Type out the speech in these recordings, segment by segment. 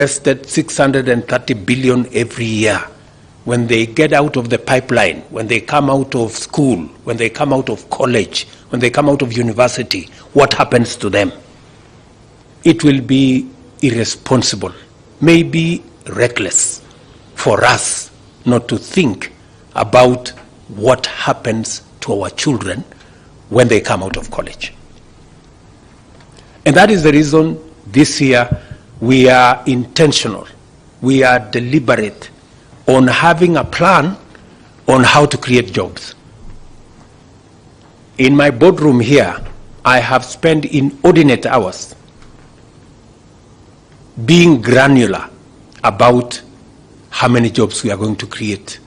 invested 630 billion every year. When they get out of the pipeline, when they come out of school, when they come out of college, when they come out of university, what happens to them? It will be irresponsible, maybe reckless for us not to think about what happens to our children when they come out of college. And that is the reason this year we are intentional, we are deliberate on having a plan on how to create jobs. In my boardroom here, I have spent inordinate hours being granular about how many jobs we are going to create,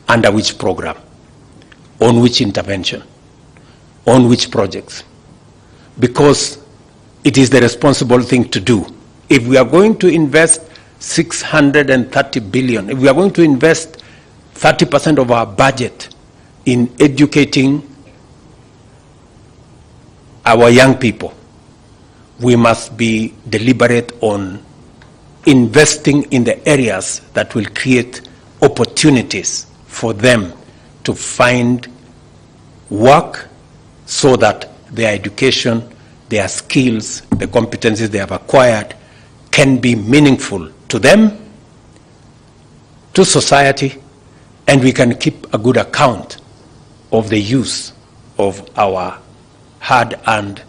under which program, on which intervention, on which projects, because it is the responsible thing to do. If we are going to invest 630 billion, if we are going to invest 30% of our budget in educating our young people, we must be deliberate on investing in the areas that will create opportunities for them to find work so that their education, their skills, the competencies they have acquired can be meaningful to them, to society, and we can keep a good account of the use of our hard-earned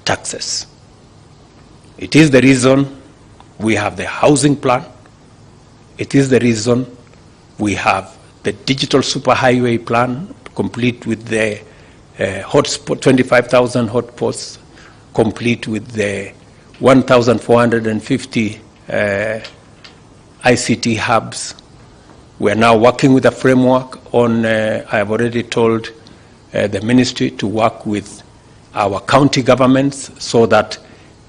taxes. It is the reason we have the housing plan. It is the reason we have the digital superhighway plan, complete with the hotspot, 25,000 hotspots, complete with the 1,450 ICT hubs. We are now working with a framework on, I have already told the ministry to work with our county governments so that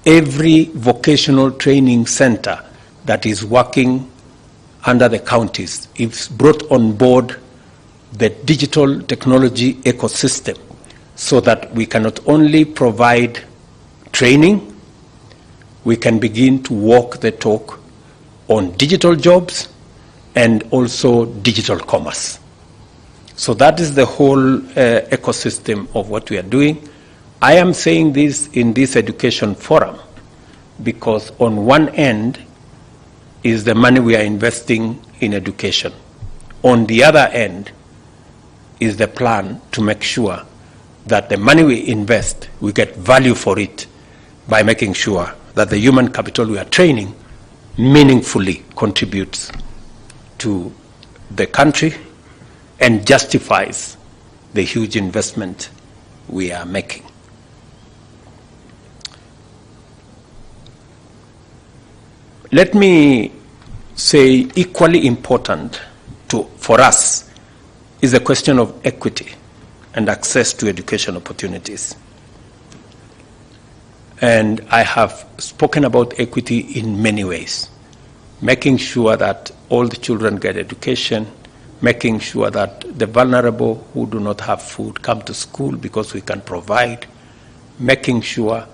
every vocational training center that is working under the counties is brought on board the digital technology ecosystem so that we can not only provide training, we can begin to walk the talk on digital jobs and also digital commerce. So that is the whole ecosystem of what we are doing. I am saying this in this education forum because on one end is the money we are investing in education. On the other end is the plan to make sure that the money we invest, we get value for it by making sure that the human capital we are training meaningfully contributes to the country and justifies the huge investment we are making. Let me say equally important for us is the question of equity and access to education opportunities. And I have spoken about equity in many ways, making sure that all the children get education, making sure that the vulnerable who do not have food come to school because we can provide, making sure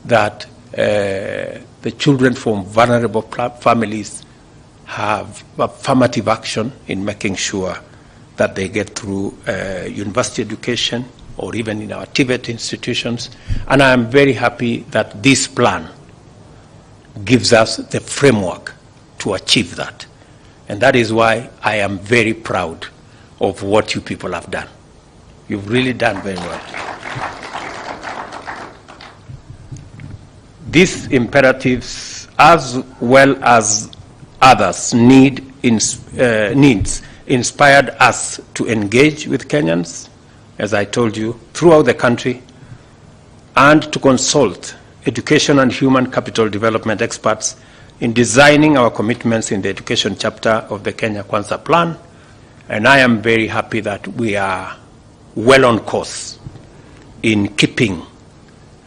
that the children from vulnerable families have affirmative action in making sure that they get through university education or even in our TVET institutions. And I am very happy that this plan gives us the framework to achieve that. And that is why I am very proud of what you people have done. You've really done very well. These imperatives, as well as others, needs inspired us to engage with Kenyans, as I told you, throughout the country, and to consult education and human capital development experts in designing our commitments in the education chapter of the Kenya Kwanza plan. And I am very happy that we are well on course in keeping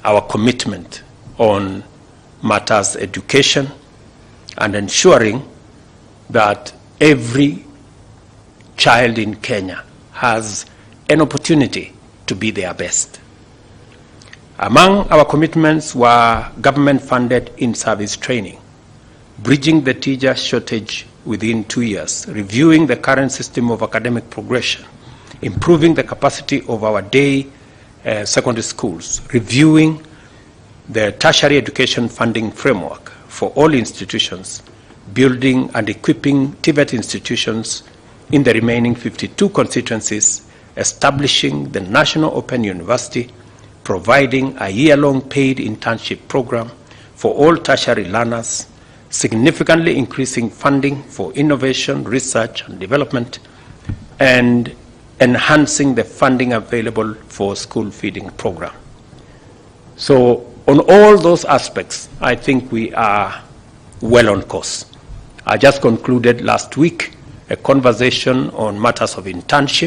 our commitment on matters education and ensuring that every child in Kenya has an opportunity to be their best. Among our commitments were government-funded in-service training, bridging the teacher shortage within 2 years, reviewing the current system of academic progression, improving the capacity of our day secondary schools, reviewing the tertiary education funding framework for all institutions, building and equipping TVET institutions in the remaining 52 constituencies, establishing the National Open University, providing a year-long paid internship program for all tertiary learners, significantly increasing funding for innovation, research and development, and enhancing the funding available for school feeding program. So on all those aspects, I think we are well on course. I just concluded last week a conversation on matters of internship.